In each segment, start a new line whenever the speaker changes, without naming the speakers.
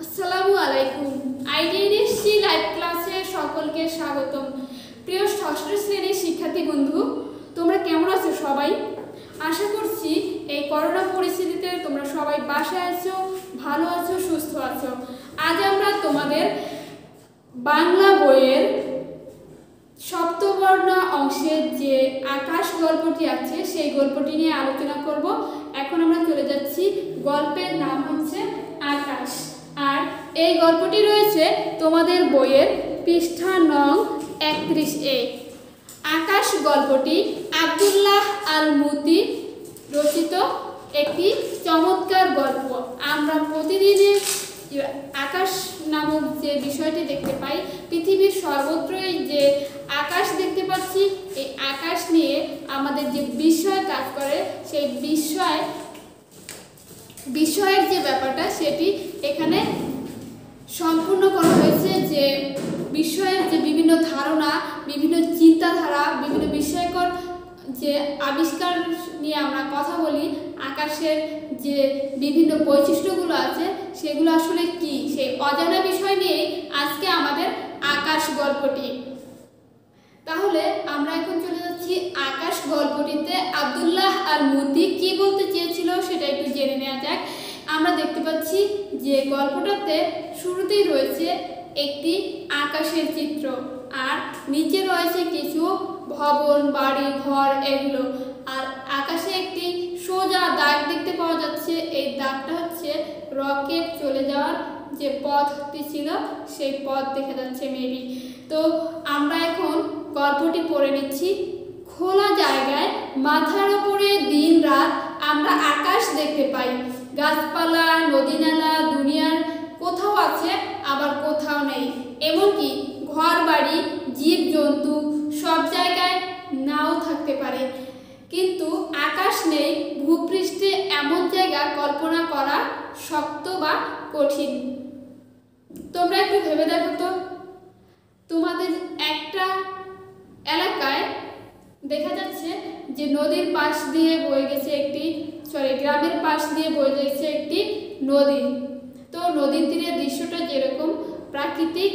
আসসালামু আলাইকুম। আইডিএনএসসি লাইভ ক্লাসে সকলকে স্বাগতম। প্রিয় ষষ্ঠ শ্রেণীর শিক্ষার্থী বন্ধু, তোমরা কেমন আছো সবাই? আশা করছি এই করোনা পরিস্থিতিতে তোমরা সবাই বাসায় আছো, ভালো আছো, সুস্থ আছো। আজ আমরা তোমাদের বাংলা বইয়ের সপ্তবর্ণ অংশের যে আকাশ গল্পটি আছে সেই গল্পটি নিয়ে আলোচনা করব। এখন আমরা চলে যাচ্ছি, গল্পের নাম হচ্ছে আকাশ। আর এই গল্পটি রয়েছে তোমাদের বইয়ের পৃষ্ঠা নং 31-এ। আকাশ গল্পটি আব্দুল্লাহ আল মুতি রচিত একটি চমৎকার গল্প। আমরা প্রতিদিনের আকাশ নামক যে বিষয়টি দেখতে পাই, পৃথিবীর সর্বত্রই যে আকাশ দেখতে পাচ্ছি, এই আকাশ নিয়ে আমাদের যে বিস্ময় কাজ করে, সেই বিষয়ের যে ব্যাপারটা সেটি এখানে সম্পূর্ণ করা হয়েছে। যে বিষয়ের যে বিভিন্ন ধারণা, বিভিন্ন চিন্তাধারা, বিভিন্ন বিস্ময়কর যে আবিষ্কার নিয়ে আমরা কথা বলি, আকাশের যে বিভিন্ন বৈশিষ্ট্যগুলো আছে সেগুলো আসলে কি, সেই অজানা বিষয় নিয়েই আজকে আমাদের আকাশ গল্পটি। তাহলে আমরা এখন চলে যাচ্ছি আকাশ গল্পটিতে আব্দুল্লাহ আল মুতি কি বলতে চেয়েছিল সেটা একটু জেনে নেওয়া যাক। আমরা দেখতে পাচ্ছি যে গল্পটাতে শুরুতেই রয়েছে একটি আকাশের চিত্র, আর নিচে রয়েছে কিছু ভবন, বাড়ি, ঘর, এগুলো। আর আকাশে একটি সোজা দাগ দেখতে পাওয়া যাচ্ছে। এই দাগটা হচ্ছে রকেট চলে যাওয়ার যে পথটি ছিল সেই পথ দেখা যাচ্ছে মেবি। তো আমরা এখন গল্পটি পড়ে নিচ্ছি। খোলা জায়গায় মাথার উপরে দিন রাত আমরা আকাশ দেখতে পাই। গাছপালা, নদী নালা দুনিয়ার কোথাও আছে, আবার কোথাও নেই। এমনকি ঘর বাড়ি, জীব জন্তু সব জায়গায় নাও থাকতে পারে, কিন্তু আকাশ নেই। ভূপৃষ্ঠে এমন জায়গা কল্পনা করা শক্ত বা কঠিন। তোমরা একটু ভেবে দেখো তো, তোমাদের একটা এলাকায় দেখা যাচ্ছে যে নদীর পাশ দিয়ে বয়ে গেছে গ্রামের পাশ দিয়ে বয়ে গেছে একটি নদী। তো নদীর তীরের দৃশ্যটা যেরকম প্রাকৃতিক,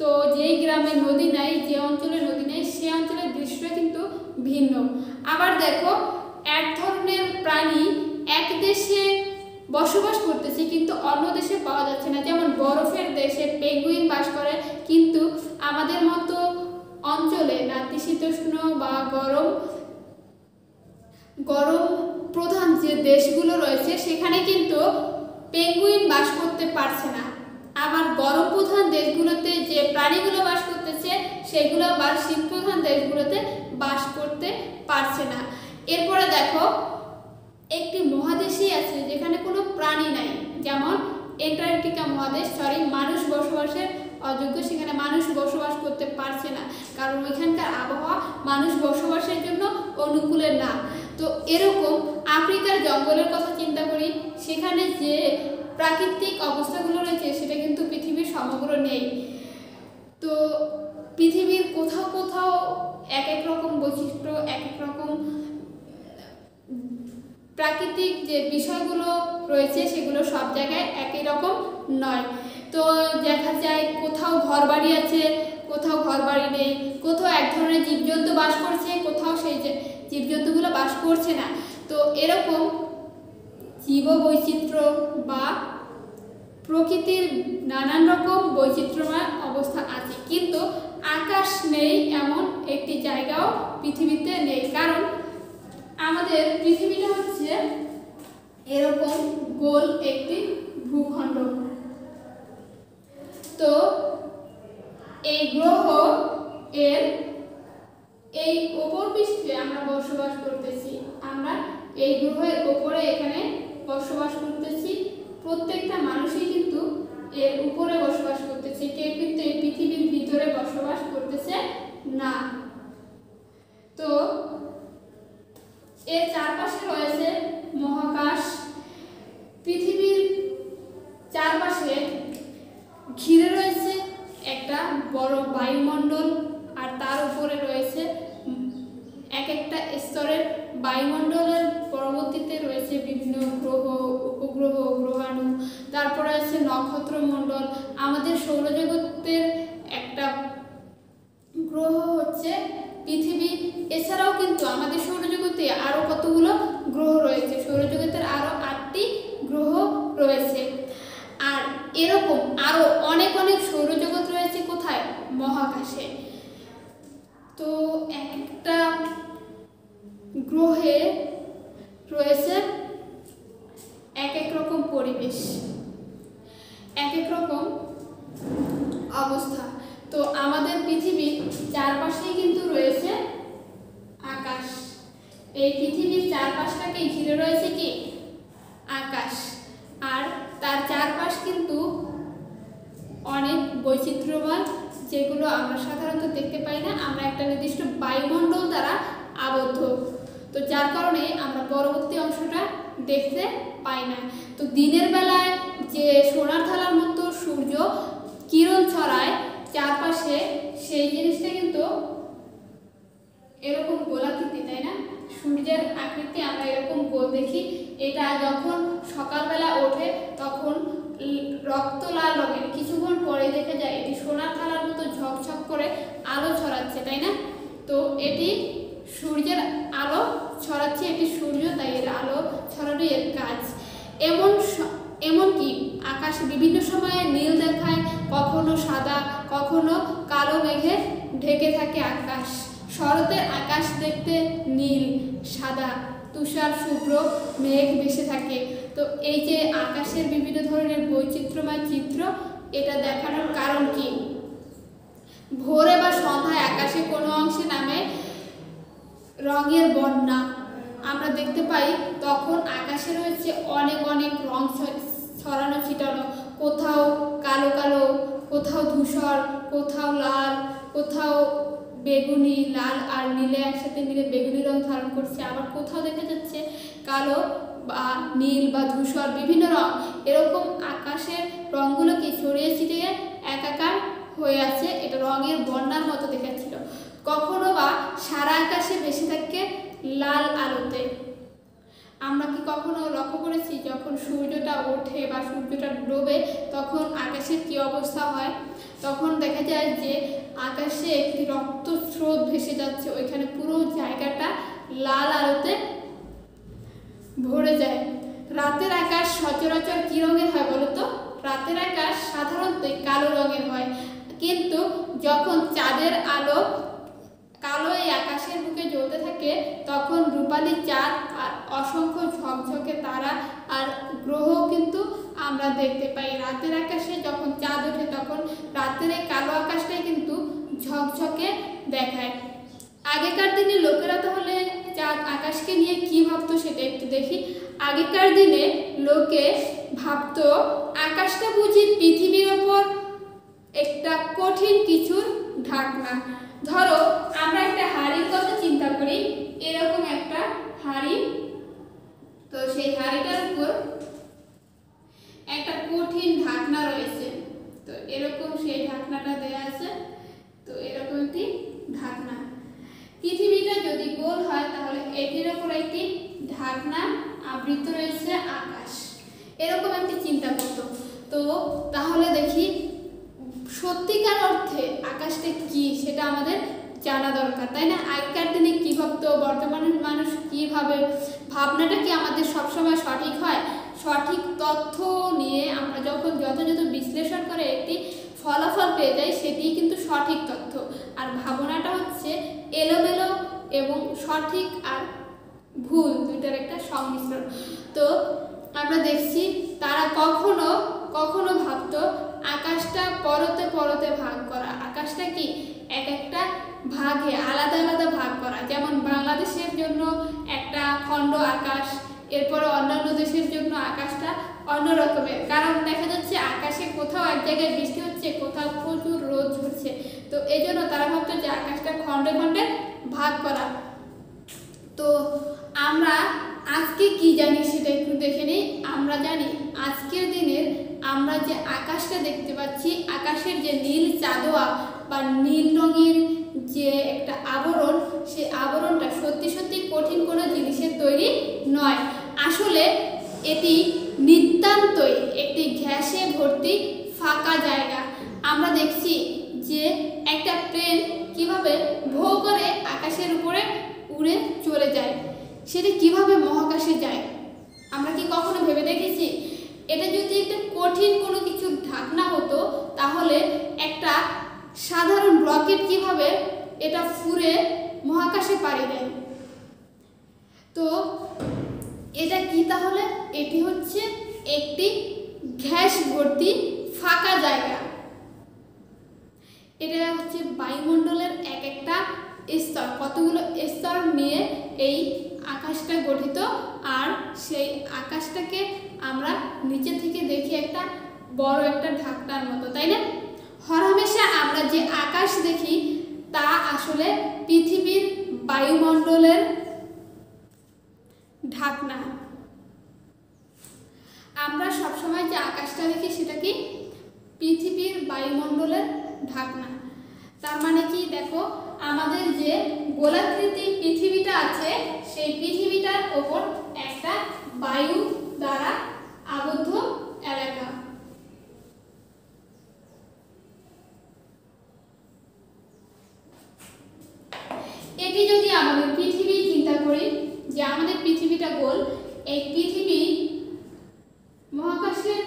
তো যেই গ্রামে নদী নাই, যে অঞ্চলে নদী নেই, সে অঞ্চলের দৃশ্যটা কিন্তু ভিন্ন। আবার দেখো, এক ধরনের প্রাণী এক দেশে বসবাস করতেছে কিন্তু অন্য দেশে পাওয়া যাচ্ছে না। যেমন বরফের দেশে পেঙ্গুইন বাস করে, কিন্তু আমাদের মতো অঞ্চলে নাতিশীতোষ্ণ বা গরম প্রধান যে দেশগুলো রয়েছে সেখানে কিন্তু পেঙ্গুইন বাস করতে পারছে না। আবার গরম প্রধান দেশগুলোতে যে প্রাণীগুলো বাস করতেছে সেগুলো আবার শীত প্রধান দেশগুলোতে বাস করতে পারছে না। এরপরে দেখো, একটি মহাদেশই আছে যেখানে কোনো প্রাণী নাই, যেমন এন্টার্কটিকা মহাদেশ, মানুষ বসবাসের অযোগ্য, সেখানে মানুষ বসবাস করতে পারছে না, কারণ ওইখানকার আবহাওয়া মানুষ বসবাসের জন্য অনুকূলের না। তো এরকম আফ্রিকার জঙ্গলের কথা চিন্তা করি, সেখানে যে প্রাকৃতিক অবস্থাগুলো রয়েছে সেটা কিন্তু পৃথিবীর সমগ্র নেই। তো পৃথিবীর কোথাও কোথাও এক এক রকম বৈশিষ্ট্য, এক এক রকম প্রাকৃতিক যে বিষয়গুলো রয়েছে সেগুলো সব জায়গায় একই রকম নয়। তো দেখা যায় কোথাও ঘর বাড়ি আছে, কোথাও ঘর বাড়ি নেই, কোথাও এক ধরনের জীবজন্তু বাস করছে, কোথাও সেই জীবজন্তুগুলো বাস করছে না। তো এরকম জীব বৈচিত্র্য বা প্রকৃতির নানান রকম বৈচিত্র্যময় অবস্থা আছে, কিন্তু আকাশ নেই এমন একটি জায়গাও পৃথিবীতে নেই। কারণ আমাদের পৃথিবীটা হচ্ছে এরকম গোল একটি ভূখণ্ড। তো এই গ্রহ এর এই উপর পৃষ্ঠে আমরা বসবাস করতেছি, আমরা এই গ্রহের উপরে এখানে বসবাস করতেছি। প্রত্যেকটা মানুষই কিন্তু এর উপরে বসবাস করতেছে, কেউ কিন্তু এই পৃথিবীর ভিতরে বসবাস করতেছে না। তো এর চারপাশে রয়েছে মহাকাশ। পৃথিবীর চারপাশে ঘিরে রয়েছে একটা বড় বায়ুমণ্ডল, আর তার উপরে রয়েছে এক একটা স্তরের বায়ুমণ্ডলের পরবর্তীতে রয়েছে বিভিন্ন গ্রহ, উপগ্রহ, গ্রহাণু, তারপরে আছে নক্ষত্রমণ্ডল। আমাদের সৌরজগতের একটা গ্রহ হচ্ছে পৃথিবী। এছাড়াও কিন্তু আমাদের সৌরজগতে আরও কতগুলো গ্রহ রয়েছে, সৌরজগতের আরও 8টি গ্রহ রয়েছে। আর এরকম আরও অনেক অনেক সৌরজগৎ রয়েছে কোথায়? মহাকাশে। তো একটা গ্রহে রয়েছে এক এক রকম পরিবেশ, এক এক রকম অবস্থা। তো আমাদের পৃথিবীর চারপাশেই কিন্তু রয়েছে আকাশ। এই পৃথিবীর চারপাশটাকে ঘিরে রয়েছে কি? আকাশ। আর তার চারপাশ কিন্তু অনেক বৈচিত্র্যময়, যেগুলো আমরা সাধারণত দেখতে পাই না। আমরা একটা নির্দিষ্ট বায়ুমণ্ডল দ্বারা আবদ্ধ, তো যার কারণে আমরা পরবর্তী অংশটা দেখতে পাই না। তো দিনের বেলায় যে সোনার থালার মতো সূর্য কিরণ ছড়ায় চারপাশে, সেই জিনিসটা কিন্তু এরকম গোলাকৃতি, তাই না? সূর্যের আকৃতি আমরা এরকম গোল দেখি। এটা যখন সকালবেলা ওঠে তখন রক্ত লাল রঙের, কিছুক্ষণ পরে দেখা যায় এটি সোনার থালার মতো ঝকঝক করে আলো ছড়াচ্ছে, তাই না? তো এটি সূর্যের আলো ছড়াচ্ছে, এটি সূর্য, তাই এর আলো ছড়ানো এর কাজ। এমনকি আকাশে বিভিন্ন সময়ে নীল দেখায়, কখনো সাদা, কখনো কালো মেঘে ঢেকে থাকে আকাশ। শরতের আকাশ দেখতে নীল, সাদা, তুষার শুভ্র মেঘ ভেসে থাকে। তো এই যে আকাশের বিভিন্ন ধরনের বৈচিত্র্যময় চিত্র, এটা দেখানোর কারণ কি? ভোরে বা সন্ধ্যায় আকাশে কোনো অংশে নামে রঙের বন্যা, আমরা দেখতে পাই তখন আকাশে রয়েছে অনেক অনেক রং ছড়ানো ছিটানো, কোথাও কালো কালো, কোথাও ধূসর, কোথাও লাল, কোথাও বেগুনি, লাল আর নীলে একসাথে মিলে বেগুনি রং ধারণ করছে, আবার কোথাও দেখা যাচ্ছে কালো বা নীল বা ধূসর বিভিন্ন রং। এরকম আকাশের রঙগুলোকে ছড়িয়ে ছিটিয়ে একাকার হয়ে আছে, এটা রঙের বন্যার মতো দেখাচ্ছিল। কখনো বা সারা আকাশে ভেসে থাকে লাল আলোতে। আমরা কি কখনো লক্ষ্য করেছি যখন সূর্যটা ওঠে বা সূর্যটা ডোবে তখন আকাশের কি অবস্থা হয়? তখন দেখা যায় যে আকাশে একটি রক্ত স্রোত ভেসে যাচ্ছে, ওইখানে পুরো জায়গাটা লাল আলোতে ভরে যায়। রাতের আকাশ সচরাচর কি রঙের হয় বলতো? রাতের আকাশ সাধারণত কালো রঙের হয়, কিন্তু যখন চাঁদের আলো কালো এই আকাশের বুকে জ্বলতে থাকে তখন রূপালী চাঁদ আর অসংখ্য ঝকঝকে তারা আর গ্রহ কিন্তু আমরা দেখতে পাই। রাতের আকাশে যখন চাঁদ ওঠে তখন রাতের এই কালো আকাশটাই কিন্তু ঝকঝকে দেখায়। আগেকার দিনে লোকেরা তাহলে চাঁদ আকাশকে নিয়ে কি ভাবতো সেটা একটু দেখি। আগেকার দিনে লোকে ভাবতো আকাশটা বুঝি পৃথিবীর ওপর একটা কঠিন কিছুর ঢাকনা। ধরো আমরা একটা হাঁড়ির কথা চিন্তা করি, এরকম একটা হাঁড়ি, তো সেই হাঁড়িটার উপর একটা কঠিন ঢাকনা রয়েছে, তো এরকম সেই ঢাকনাটা দেয়া আছে, তো এরকম একটি ঢাকনা। পৃথিবীটা যদি গোল হয় তাহলে এটির উপর একটি ঢাকনা আবৃত রয়েছে আকাশ, এরকম একটি চিন্তা করতো। তো তাহলে দেখি সত্যিকার অর্থে আকাশটা কি সেটা আমাদের জানা দরকার, তাই না? আগেকার দিনে কী ভাবতো, বর্তমানের মানুষ কী ভাবে, ভাবনাটা কি আমাদের সবসময় সঠিক হয়? সঠিক তথ্য নিয়ে আমরা যখন যথাযথ বিশ্লেষণ করে একটি ফলাফল পেয়ে যাই সেটি কিন্তু সঠিক তথ্য, আর ভাবনাটা হচ্ছে এলোমেলো এবং সঠিক আর ভুল দুইটার একটা সংমিশ্রণ। তো আমরা দেখছি তারা কখনো কখনো ভাবতো আকাশটা পরতে পরতে ভাগ করা, আকাশটা কি এক একটা ভাগে আলাদা আলাদা ভাগ করা, যেমন বাংলাদেশের জন্য একটা খণ্ড আকাশ, এরপরে অন্যান্য দেশের জন্য আকাশটা অন্য রকমের, কারণ দেখা যাচ্ছে আকাশে কোথাও এক জায়গায় বৃষ্টি হচ্ছে, কোথাও প্রচুর রোদ ঝরছে, তো এই জন্য তারা ভাবতো যে আকাশটা খণ্ডে খণ্ডে ভাগ করা। তো আমরা আজকে কি জানি সেটা একটু দেখে নিই। আমরা জানি আজকের দিনের আমরা যে আকাশটা দেখতে পাচ্ছি, আকাশের যে নীল চাঁদোয়া বা নীল রঙের যে একটা আবরণ, সেই আবরণটা সত্যি সত্যি কঠিন কোনো জিনিসের তৈরি নয়। আসলে এটি নিতান্তই একটি গ্যাসে ভর্তি ফাঁকা জায়গা। আমরা দেখছি যে একটা প্লেন কিভাবে ভো করে আকাশের উপরে উড়ে চলে যায়, সেটা কিভাবে মহাকাশে যায় আমরা কি কখনো ভেবে দেখেছি? এটা যদি একটা কঠিন কোনো কিছু ঢাকনা হতো তাহলে একটা সাধারণ রকেট কিভাবে এটা ফুরে মহাকাশে পাড়ি দেয়। তো এটা কি তাহলে? এটি হচ্ছে একটি গ্যাস ভর্তি ফাঁকা জায়গা। এটা হচ্ছে বায়ুমণ্ডলের এক একটা স্তর, কতগুলো স্তর নিয়ে এই আকাশটা গঠিত। আর সেই আকাশটাকে আমরা নিচে থেকে দেখি একটা বড় একটা ঢাকনার মতো, তাই না? হরহামেশা আমরা যে আকাশ দেখি তা আসলে পৃথিবীর বায়ুমণ্ডলের ঢাকনা। আমরা সবসময় যে আকাশটা দেখি সেটা কি পৃথিবীর বায়ুমণ্ডলের ঢাকনা। তার মানে কি, দেখো আমাদের যে গোলাকৃতি পৃথিবীটা আছে সেই পৃথিবীটার ওপর একটা বায়ু দ্বারা আবদ্ধ এলাকা। এটি যদি আমাদের পৃথিবী চিন্তা করি যে আমাদের পৃথিবীটা গোল, এই পৃথিবী মহাকাশের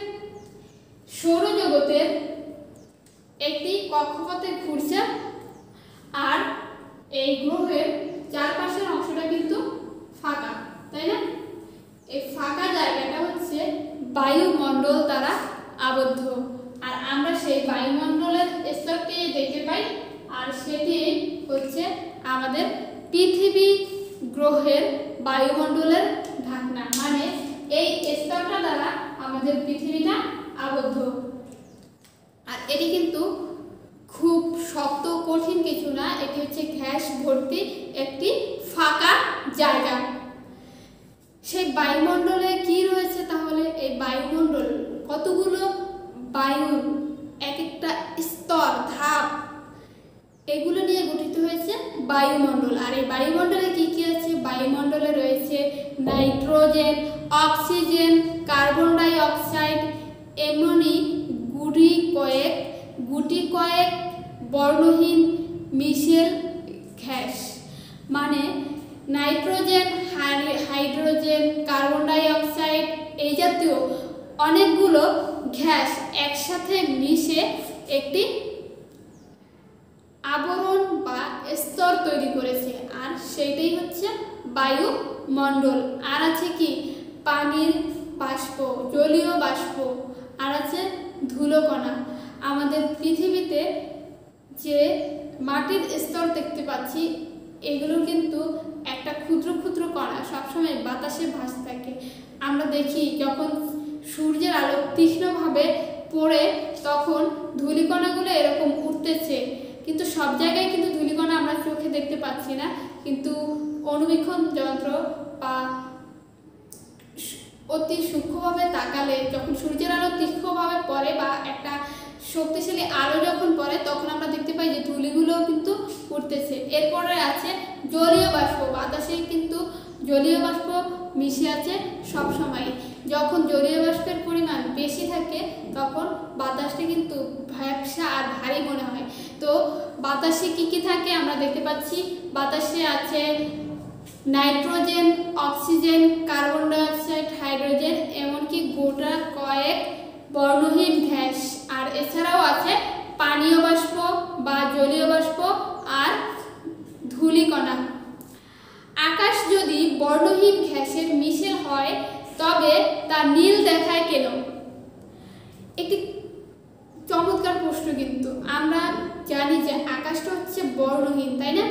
সৌরজগতের একটি কক্ষপথে ঘুরছে, আর এই গ্রহের চারপাশের অংশটা কিন্তু ফাঁকা, তাই না? এই ফাঁকা জায়গাটা হচ্ছে বায়ুমণ্ডল দ্বারা আবদ্ধ, আর আমরা সেই বায়ুমণ্ডলের স্তরটি দেখতে পাই, আর সেটি হচ্ছে আমাদের পৃথিবী গ্রহের বায়ুমণ্ডলের ঢাকনা। মানে এই স্তরটা দ্বারা আমাদের পৃথিবীটা আবদ্ধ। আর এটি কিন্তু খুব শক্ত কঠিন কিছু না, এটি হচ্ছে গ্যাস ভর্তি একটি ফাঁকা জায়গা। সেই বায়ুমণ্ডলে কি রয়েছে তাহলে? এই বায়ুমণ্ডল কতগুলো বায়ু, এক একটা স্তর, ধাপ, এগুলো নিয়ে গঠিত হয়েছে বায়ুমণ্ডল। আর এই বায়ুমণ্ডলে কি কি আছে? বায়ুমণ্ডলে রয়েছে nitrogen, oxygen, carbon die oxide, এমনি গুটি কয়েক বর্ণহীন মিশেল গ্যাস। মানে nitrogen, hydrogen, carbon die oxide এই জাতীয় অনেকগুলো গ্যাস একসাথে মিশে একটি আবরণ বা স্তর তৈরি করেছে, আর সেইটাই হচ্ছে বায়ুমণ্ডল। আর আছে কি? পানির বাষ্প, জলীয় বাষ্প, আর আছে ধুলোকণা। আমাদের পৃথিবীতে যে মাটির স্তর দেখতে পাচ্ছি এগুলো কিন্তু একটা ক্ষুদ্র ক্ষুদ্র কণা, সবসময় বাতাসে ভাসতে থাকে। আমরা দেখি যখন সূর্যের আলো তীক্ষ্ণভাবে পড়ে তখন ধূলিকণাগুলো এরকম উঠতেছে, কিন্তু সব জায়গায় কিন্তু ধূলিকণা আমরা চোখে দেখতে পাচ্ছি না, কিন্তু অণুবীক্ষণ যন্ত্র বা অতি সূক্ষ্মভাবে তাকালে যখন সূর্যের আলো তীক্ষ্ণভাবে পড়ে বা একটা শক্তিশালী আলো যখন পড়ে তখন আমরা দেখতে পাই যে ধূলিগুলো কিন্তু উঠতেছে। এরপরে আছে জলীয় বাষ্প। বাতাসে কিন্তু জলীয় বাষ্প মিশে আছে সব সময়। যখন জলীয় বাষ্পের পরিমাণ বেশি থাকে তখন বাতাসটা কিন্তু ভ্যাপসা আর ভারী মনে হয়। তো বাতাসে কি কি থাকে আমরা দেখতে পাচ্ছি, বাতাসে আছে nitrogen, oxygen, carbon die oxide, hydrogen, এমনকি গোটা কয়েক বর্ণহীন গ্যাস। আর এছাড়াও আছে পানীয় বাষ্প বা জলীয় বাষ্প আর ধূলিকণা। আকাশ যদি বর্ণহীন গ্যাসের মিশেল হয় তবে তা নীল দেখায় কেন? একটি চমৎকার প্রশ্ন। কিন্তু আমরা জানি যে আকাশটা হচ্ছে বর্ণহীন, তাই না?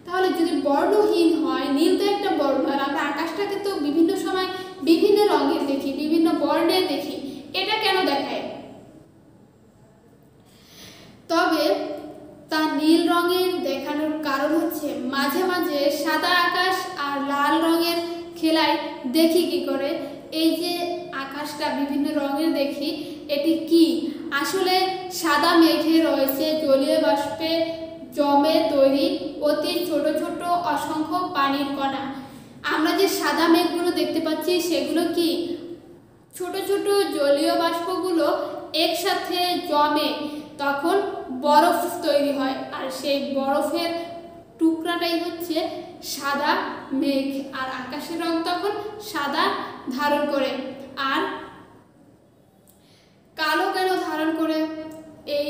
তাহলে যদি বর্ণহীন হয়, নীল তো একটা বর্ণ, আর আমরা আকাশটাকে তো বিভিন্ন সময় বিভিন্ন রঙের দেখি, বিভিন্ন বর্ণের দেখি, এটা কেন দেখায়? তবে তা নীল রঙের দেখানোর কারণ হচ্ছে মাঝে মাঝে সাদা আকাশ আর লাল রঙের খেলায় দেখি কি করে এই যে আকাশটা বিভিন্ন রঙের দেখি, এটি কি? আসলে সাদা মেঘে রয়েছে জলীয় বাষ্পে জমে তৈরি অতি ছোট ছোট অসংখ্য পানির কণা। আমরা যে সাদা মেঘগুলো দেখতে পাচ্ছি সেগুলো কি ছোট ছোট জলীয় বাষ্পগুলো একসাথে জমে তখন বরফ তৈরি হয়, আর সেই বরফের টুকরাটাই হচ্ছে সাদা মেঘ। আর আকাশের রং তখন সাদা ধারণ করে। আর কালো কেন ধারণ করে? এই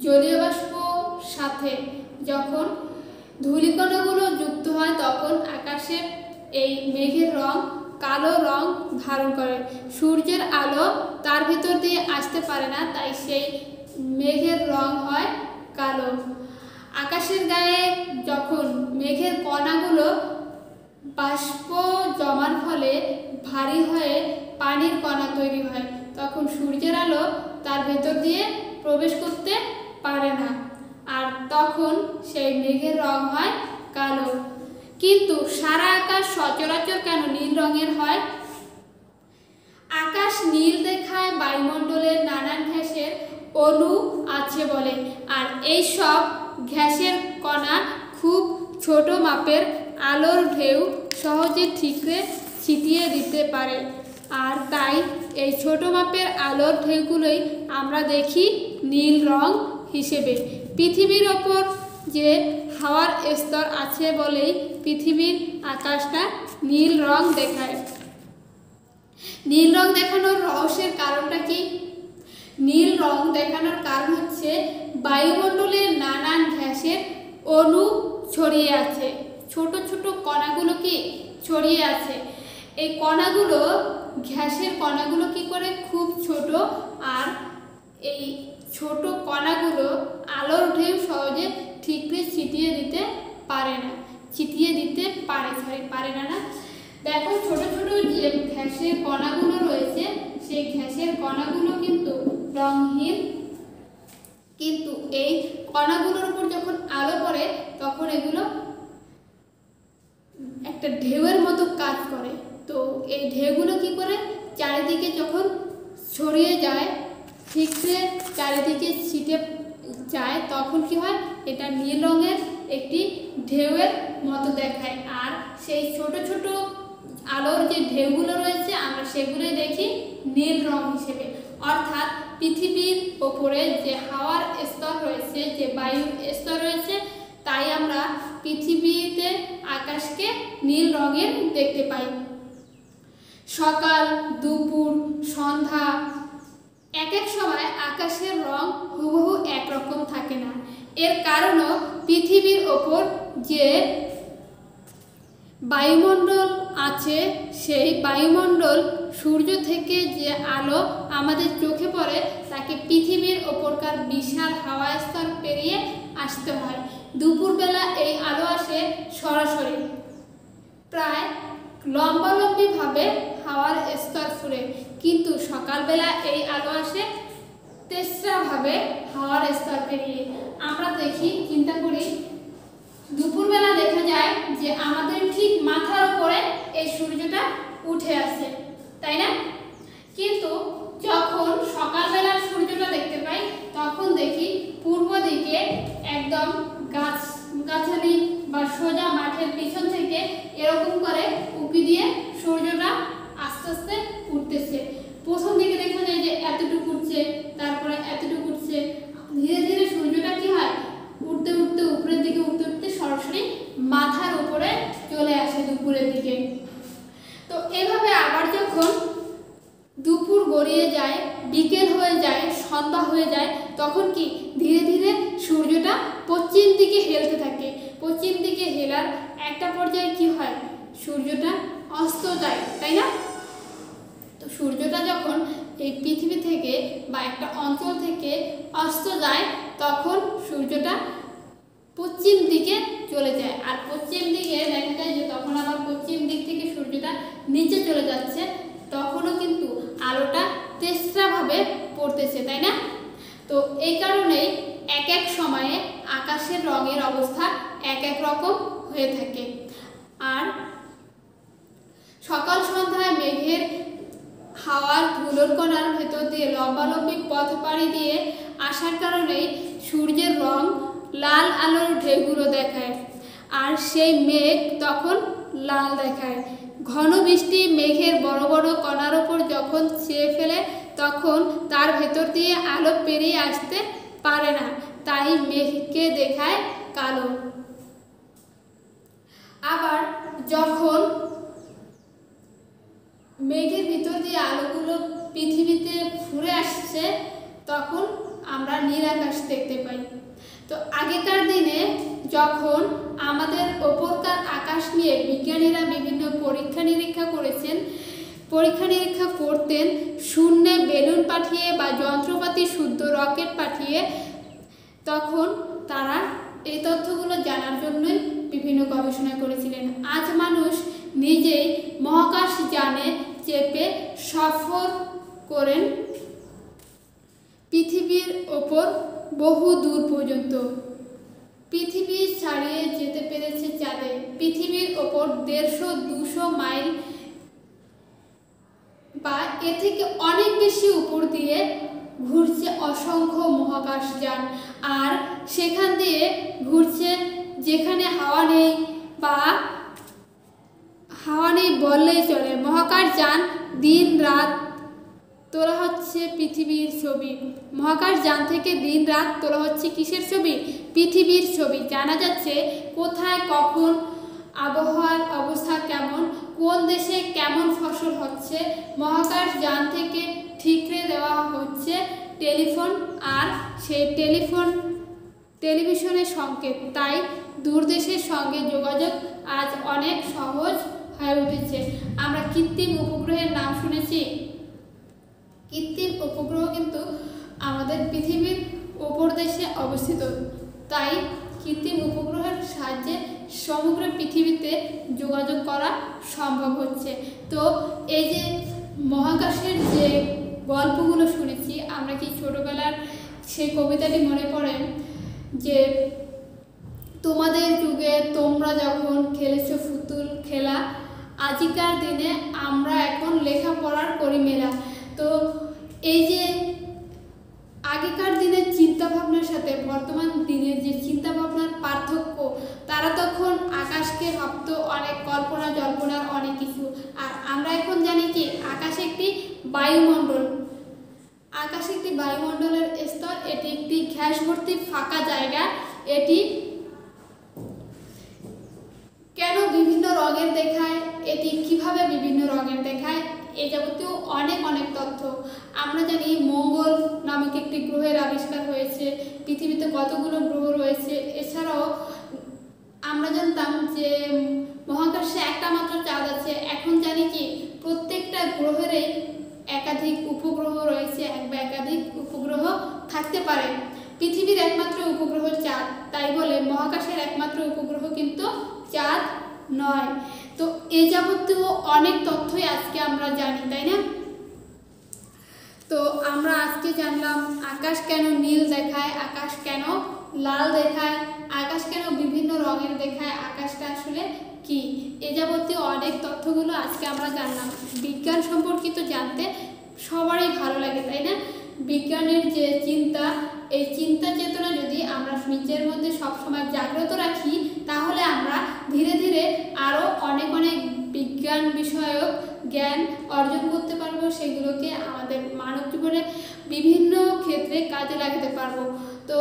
জলীয় বাষ্প সাথে যখন ধূলিকণাগুলো যুক্ত হয় তখন আকাশের এই মেঘের রং কালো রং ধারণ করে। সূর্যের আলো তার ভিতর দিয়ে আসতে পারে না, তাই সেই মেঘের রং হয় কালো। আকাশের গায়ে যখন মেঘের কণাগুলো বাষ্প জমার ফলে ভারী হয়ে পানির কণা তৈরি হয়, তখন সূর্যের আলো তার ভেতর দিয়ে প্রবেশ করতে পারে না, আর তখন সেই মেঘের রং হয় কালো। কিন্তু সারা আকাশ সচরাচর কেন নীল রঙের হয়? আকাশ নীল দেখায় বায়ুমণ্ডলের নানান গ্যাসের অণু আছে বলে, আর এই সব গ্যাসের কণা খুব ছোট মাপের আলোর ঢেউ সহজে ঠিকরে ছিটিয়ে দিতে পারে। আর তাই এই ছোট মাপের আলোর ঢেউগুলোই আমরা দেখি নীল রং হিসেবে। পৃথিবীর ওপর যে হাওয়ার স্তর আছে বলেই পৃথিবীর আকাশটা নীল রং দেখায়। নীল রং দেখানোর রহস্যের কারণটা কি? নীল রং দেখানোর কারণ হচ্ছে বায়ুমণ্ডলের নানান গ্যাসের অণু ছড়িয়ে আছে, ছোট ছোট কণাগুলো কি ছড়িয়ে আছে। এই কণাগুলো গ্যাসের কণাগুলো কি করে খুব ছোট, আর এই ছোট কণাগুলো আলোর ঢেউ সহজে ঠিকরে ছিটিয়ে দিতে পারে না, দেখো ছোট ছোট যে গ্যাসের কণাগুলো রয়েছে সেই গ্যাসের কণাগুলো কিন্তু রঙহীন, কিন্তু এই কণাগুলোর উপর যখন আলো পড়ে তখন এগুলো একটা ঢেউয়ের মতো কাজ করে। তো এই ঢেউগুলো কি করে চারিদিকে যখন ছড়িয়ে যায়, ঠিকরে চারিদিকে ছিটে যায়, তখন কি হয় এটা নীল রঙের একটি ঢেউয়ের মতো দেখায়। আর সেই ছোট ছোট আলোর যে ঢেউগুলো রয়েছে আমরা সেগুলোই দেখি নীল রং হিসেবে। অর্থাৎ পৃথিবীর ওপরে যে হাওয়ার স্তর রয়েছে, যে বায়ুর স্তর রয়েছে, তাই আমরা পৃথিবীতে আকাশকে নীল রঙের দেখতে পাই। সকাল, দুপুর, সন্ধ্যা এক এক সময় আকাশের রং হুবহু একরকম থাকে না। এর কারণও পৃথিবীর ওপর যে বায়ুমণ্ডল আছে সেই বায়ুমণ্ডল সূর্য থেকে যে আলো আমাদের চোখে পড়ে তাকে পৃথিবীর ওপরকার বিশাল হাওয়া স্তর পেরিয়ে আসতে হয়। দুপুরবেলা এই আলো আসে সরাসরি, প্রায় লম্বালম্বিভাবে হাওয়ার স্তর ফুরে, কিন্তু সকালবেলা এই আলো আসে তেসরাভাবে হাওয়ার স্তর পেরিয়ে। আমরা দেখি, চিন্তা করি, দুপুরবেলা দেখা যায় যে আমাদের ঠিক মাথার উপরে এই সূর্যটা উঠে আসে, তাই না? কিন্তু যখন সকালবেলার সূর্যটা দেখতে পাই তখন দেখি পূর্ব দিকে একদম গাছগাছালি বা সোজা মাঠের পিছন থেকে এরকম করে উঁকি দিয়ে সূর্যটা আস্তে আস্তে উঠতেছে। প্রথম দিকে দেখা যায় যে এতটুকু উঠছে, তারপরে এতটুকু উঠছে, ধীরে ধীরে সূর্যটা কি হয় উঠতে উঠতে উপরের দিকে উঠতে উঠতে সরাসরি মাথার উপরে চলে আসে দুপুরের দিকে। তো এভাবে আবার যখন দুপুর গড়িয়ে যায়, বিকেল হয়ে যায়, সন্ধ্যা হয়ে যায়, তখন কি ধীরে ধীরে সূর্যটা পশ্চিম দিকে হেলতে থাকে। পশ্চিম দিকে হেলার একটা পর্যায়ে কি হয় সূর্যটা অস্ত যায়, তাই না? তো সূর্যটা যখন এই পৃথিবী থেকে বা একটা অঞ্চল থেকে অস্ত যায় তখন সূর্যটা পশ্চিম দিকে চলে যায়, আর পশ্চিম দিকে দেখা যায় যে তখন আবার পশ্চিম দিক থেকে সূর্যটা নিচে চলে যাচ্ছে, তখনও কিন্তু আলোটা তেসরাভাবে পড়তেছে, তাই না? তো এই কারণেই এক এক সময়ে আকাশের রঙের অবস্থা এক এক রকম হয়ে থাকে। আর সকাল সন্ধ্যায় মেঘের হাওয়ার ধুলোর কণার ভেতর দিয়ে লম্বালম্বি পথ পাড়ি দিয়ে আসার কারণেই সূর্যের রং লাল আলোর ঢেউগুলো দেখায়, আর সেই মেঘ তখন লাল দেখায়। ঘন বৃষ্টি মেঘের বড় বড় কণার ওপর যখন ছেয়ে ফেলে তখন তার ভেতর দিয়ে আলো পেরিয়ে আসতে পারে না, তাই মেঘকে দেখায় কালো। আবার যখন মেঘের ভিতর দিয়ে আলোগুলো পৃথিবীতে ফুরে আসছে তখন আমরা নীল আকাশ দেখতে পাই। তো আগেকার দিনে যখন আমাদের ওপরকার আকাশ নিয়ে বিজ্ঞানীরা বিভিন্ন পরীক্ষা নিরীক্ষা করতেন শূন্যে বেলুন পাঠিয়ে বা যন্ত্রপাতি শুদ্ধ রকেট পাঠিয়ে, তখন তারা এই তথ্যগুলো জানার জন্যই বিভিন্ন গবেষণা করেছিলেন। আজ মানুষ নিজেই মহাকাশ যানে চেপে সফর করেন পৃথিবীর ওপর বহু দূর পর্যন্ত। পৃথিবী ছাড়িয়ে যেতে পেরেছে চাঁদে। পৃথিবীর ওপর 150-200 মাইল বা এর থেকে অনেক বেশি উপর দিয়ে ঘুরছে অসংখ্য মহাকাশ যান, আর সেখান দিয়ে ঘুরছে যেখানে হাওয়া নেই বা হাওয়া নেই বললেই চলে। মহাকাশ যান দিন রাত তোলা হচ্ছে পৃথিবীর ছবি। মহাকাশ যান থেকে দিন রাত তোলা হচ্ছে কিসের ছবি? পৃথিবীর ছবি। জানা যাচ্ছে কোথায় কখন আবহাওয়ার অবস্থা কেমন, কোন দেশে কেমন ফসল হচ্ছে। মহাকাশ যান থেকে ঠিকরে দেওয়া হচ্ছে টেলিফোন, আর সেই টেলিভিশনের সংকেত। তাই দূরদেশের সঙ্গে যোগাযোগ আজ অনেক সহজ হয়ে উঠেছে। আমরা কৃত্রিম উপগ্রহের নাম শুনেছি। কৃত্রিম উপগ্রহ কিন্তু আমাদের পৃথিবীর উপর দেশে অবস্থিত, তাই কৃত্রিম উপগ্রহের সাহায্যে সমগ্র পৃথিবীতে যোগাযোগ করা সম্ভব হচ্ছে। তো এই যে মহাকাশের যে গল্পগুলো শুনেছি, আমরা কি ছোটবেলার সেই কবিতাটি মনে পড়ে যে তোমাদের যুগে তোমরা যখন খেলেছো ফুতুল খেলা, আজিকার দিনে আমরা এখন লেখাপড়ার করি মেলা। তো এই যে আগেকার দিনের চিন্তাভাবনার সাথে বর্তমান দিনের যে চিন্তাভাবনার পার্থক্য, তারা তখন আকাশকে ভাবত অনেক কল্পনা জল্পনার অনেক কিছু, আর আমরা এখন জানি কি আকাশ একটি বায়ুমণ্ডল। আকাশ একটি বায়ুমণ্ডলের স্তর, এটি একটি গ্যাস ভর্তি ফাঁকা জায়গা। এটি কেন বিভিন্ন রঙের দেখায়, এটি কিভাবে বিভিন্ন রঙের দেখায়, এ যাবতীয় অনেক তথ্য আমরা জানি। মঙ্গল নামক একটি গ্রহের আবিষ্কার হয়েছে, পৃথিবীতে কতগুলো গ্রহ রয়েছে। এছাড়াও আমরা জানতাম যে মহাকাশে একটা মাত্র চাঁদ আছে। এখন জানি কি প্রত্যেকটা গ্রহেরই একাধিক উপগ্রহ রয়েছে, এক বা একাধিক উপগ্রহ থাকতে পারে। পৃথিবীর একমাত্র উপগ্রহ চাঁদ, তাই বলে মহাকাশের একমাত্র উপগ্রহ কিন্তু চাঁদ নয়। তো এ যাবতীয় অনেক তথ্যই আজকে আমরা জানি, তাই না? তো আমরা আজকে জানলাম আকাশ কেন নীল দেখায়, আকাশ কেন লাল দেখায়, আকাশ কেন বিভিন্ন রঙের দেখায়, আকাশটা আসলে কি। এ যাবতীয় অনেক তথ্যগুলো আজকে আমরা জানলাম। বিজ্ঞান সম্পর্কিত জানতে সবারই ভালো লাগে, তাই না? বিজ্ঞানের যে চিন্তা, এই চিন্তা চেতনা যদি আমরা নিজের মধ্যে সবসময় জাগ্রত রাখি, তাহলে আমরা ধীরে ধীরে আরও অনেক বিজ্ঞান বিষয়ক জ্ঞান অর্জন করতে পারবো। সেগুলোকে আমাদের মানব জীবনে বিভিন্ন ক্ষেত্রে কাজে লাগাতে পারবো। তো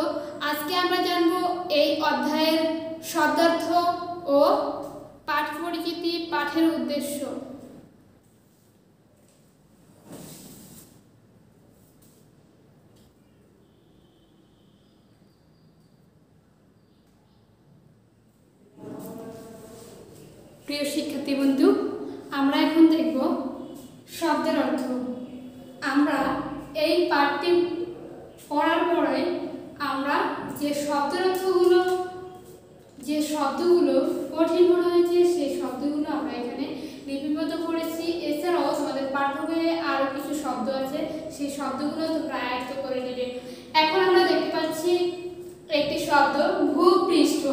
আজকে আমরা জানবো এই অধ্যায়ের শব্দার্থ ও পাঠ পরিচিতি, পাঠের উদ্দেশ্য। প্রিয় শিক্ষার্থী বন্ধু, আমরা এখন দেখব শব্দের অর্থ। আমরা এই পাঠটি পড়ার পরে আমরা যে শব্দের অর্থগুলো, যে শব্দগুলো কঠিন মনে হয়েছে সেই শব্দগুলো আমরা এখানে লিপিবদ্ধ করেছি। এছাড়াও তোমাদের পাঠ্য বইয়ে আরও কিছু শব্দ আছে, সেই শব্দগুলো তোমরা আয়ত্ত করে নেবে। এখন আমরা দেখতে পাচ্ছি একটি শব্দ ভূপৃষ্ঠ।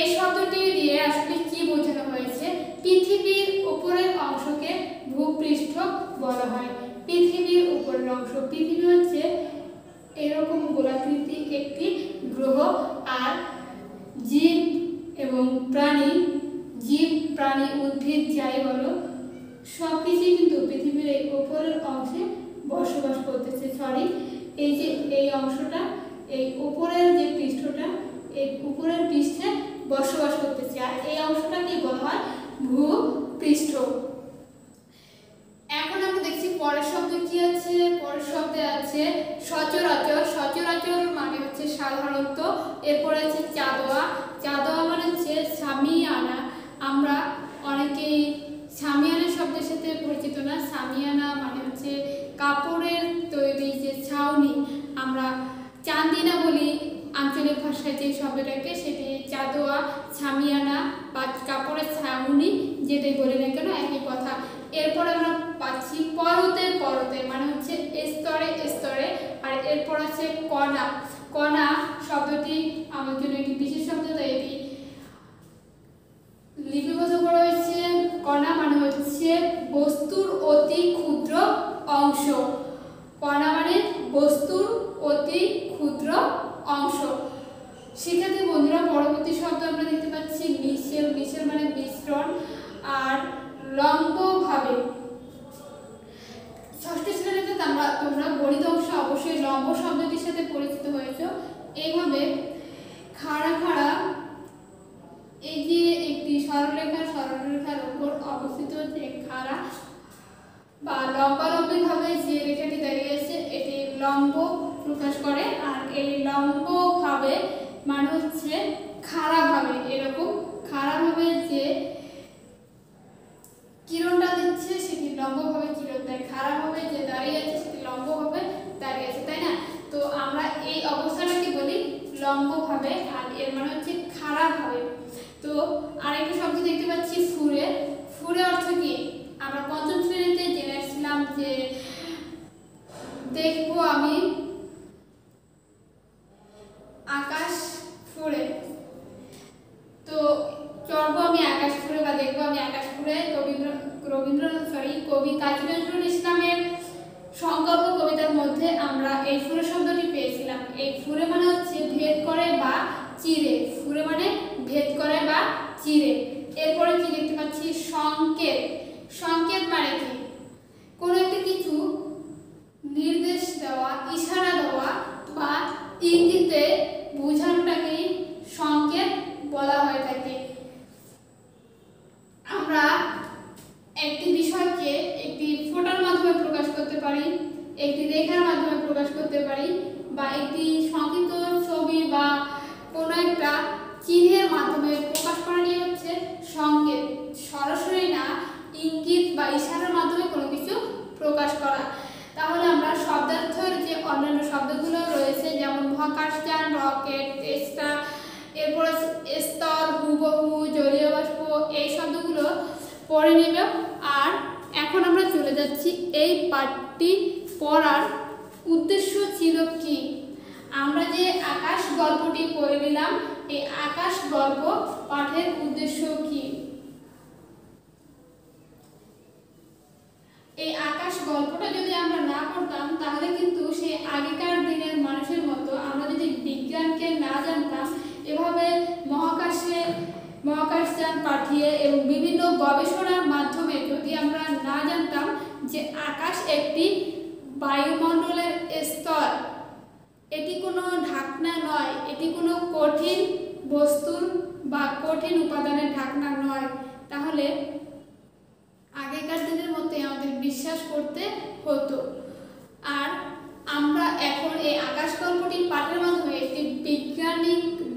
এই শব্দটি দিয়ে আসলে কি বোঝানো হয়েছে? পৃথিবীর উপরের অংশকে ভূপৃষ্ঠ বলা হয়। পৃথিবীর উপরের অংশ, পৃথিবী হচ্ছে এরকম গোলাকৃতি একটি গ্রহ, আর জীব এবং প্রাণী, জীব প্রাণী, উদ্ভিদ যাই বলো সব কিছুই কিন্তু পৃথিবীর এই উপরের অংশে বসবাস করতেছে। সরি, এই যে এই অংশটা, এই উপরের যে পৃষ্ঠটা, এই উপরের পৃষ্ঠে বসবাস করতেছে, আর এই অংশটাকে বলা হয় ভূপৃষ্ঠ। এখন আমরা দেখছি পরের শব্দ কি আছে। পরের শব্দে আছে সচরাচর। সচরাচর মানে হচ্ছে সাধারণত। এরপর আছে চাঁদোয়া। চাঁদোয়া মানে হচ্ছে সামিয়ানা। আমরা অনেকেই সামিয়ানা শব্দের সাথে পরিচিত না। সামিয়ানা মানে হচ্ছে কাপড়ের তৈরি যে ছাউনি, আমরা চান্দিনা বলি আঞ্চলিক ভাষায় যে শব্দটাকে, সেটি চাঁদোয়া, সামিয়ানা বা কাপড়ের ছাউনি যেটাই বলি না কেন একই কথা। এরপর আমরা পাচ্ছি পরতে। পরতে মানে হচ্ছে স্তরে স্তরে। আর এরপর আছে কণা। কণা শব্দটি আমার জন্য একটি বিশেষ শব্দ, তাই এটি লিপিবদ্ধ করা হয়েছে। কণা মানে হচ্ছে বস্তুর অতি ক্ষুদ্র অংশ। কণা মানে বস্তুর অতি ক্ষুদ্র অংশ। শিক্ষার্থী বন্ধুরা, পরবর্তী শব্দ আমরা দেখতে পাচ্ছি মিশেল। মিশেল মানে মিশ্রণ। আর লম্বভাবে, ষষ্ঠ শ্রেণীতে তোমরা গণিত অংশে অবশ্যই লম্ব শব্দটির সাথে পরিচিত হয়েছো। এইভাবে খাড়া খাড়া, এই যে একটি সরলরেখার উপর অবস্থিত যে খাড়া বা লম্বালম্বি ভাবে যে রেখাটি দাঁড়িয়ে আছে, এটি লম্ব প্রকাশ করে। আর এই লম্ব ভাবে মানে হচ্ছে খাড়া ভাবে, এরকম খাড়া ভাবে যে কিরণটা দিচ্ছে সেটি লম্বভাবে কিরণ দেয়। খাড়া ভাবে যে দাঁড়িয়ে আছে সেটি লম্বভাবে দাঁড়িয়ে আছে, তাই না? তো আমরা এই অবস্থাটাকে বলি লম্বভাবে, আর এর মানে হচ্ছে খাড়া ভাবে। তো আরেকটা শব্দ দেখতে পাচ্ছি ফুরে। ফুরে অর্থ কি? আমরা পঞ্চম শ্রেণীতে জেনেছিলাম যে দেখবো আমি আকাশ ফুরে, তো চড়বো আমি আকাশ ফুরে বা দেখবো আমি আকাশ ফুরে কবি কাজী নজরুল ইসলামের সংকল্প কবিতার মধ্যে আমরা এই ফুরে শব্দটি পেয়েছিলাম। এই ফুরে মানে হচ্ছে ভেদ করে বা চিরে। ফুরে মানে ভেদ করে বা চিরে। এরপরে কি দেখতে পাচ্ছি সংকেত। সংকেত মানে কি? কোনো একটা কিছু নির্দেশ দেওয়া, ইশারা দেওয়া বা ইঙ্গিতে বোঝানোটাকে সংকেত বলা হয়ে থাকে। আমরা একটি বিষয়কে একটি ফোঁটার মাধ্যমে প্রকাশ করতে পারি, একটি রেখার মাধ্যমে প্রকাশ করতে পারি, বা একটি সংক্ষিপ্ত ছবি বা কোনো একটা চিহ্নের মাধ্যমে প্রকাশ করা নিয়ে হচ্ছে সংকেত। সরাসরি না, ইঙ্গিত বা ইশারার মাধ্যমে কোনো কিছু প্রকাশ করা। তাহলে আমরা শব্দার্থের যে অন্যান্য শব্দগুলো রয়েছে, যেমন মহাকাশযান, রকেট, টেস্টা, এরপর স্তর, হুবহু, জলীয় বাষ্প, এই শব্দগুলো পড়ে নেব। আর এখন আমরা চলে যাচ্ছি এই পাঠটি পড়ার উদ্দেশ্য ছিল কি। আমরা যে আকাশ গল্পটি পড়ে নিলাম, এই আকাশ গল্প পাঠের উদ্দেশ্য কি? এই আকাশ গল্পটা যদি আমরা না পড়তাম, তাহলে কিন্তু সেই আগেকার দিনের মানুষের মতো আমরা যদি বিজ্ঞানকে না জানতাম, এভাবে মহাকাশযান পাঠিয়ে এবং বিভিন্ন গবেষণার মাধ্যমে যদি আমরা না জানতাম যে আকাশ একটি বায়ুমণ্ডলের স্তর, এটি কোনো ঢাকনা নয়, এটি কোনো কঠিন বস্তুর বা কঠিন উপাদানের ঢাকনা নয়, তাহলে আগেকার দিনের মধ্যে আমাদের বিশ্বাস করতে হতো। আর আমরা এখন এই আকাশ গল্পটি পাঠের মাধ্যমে একটি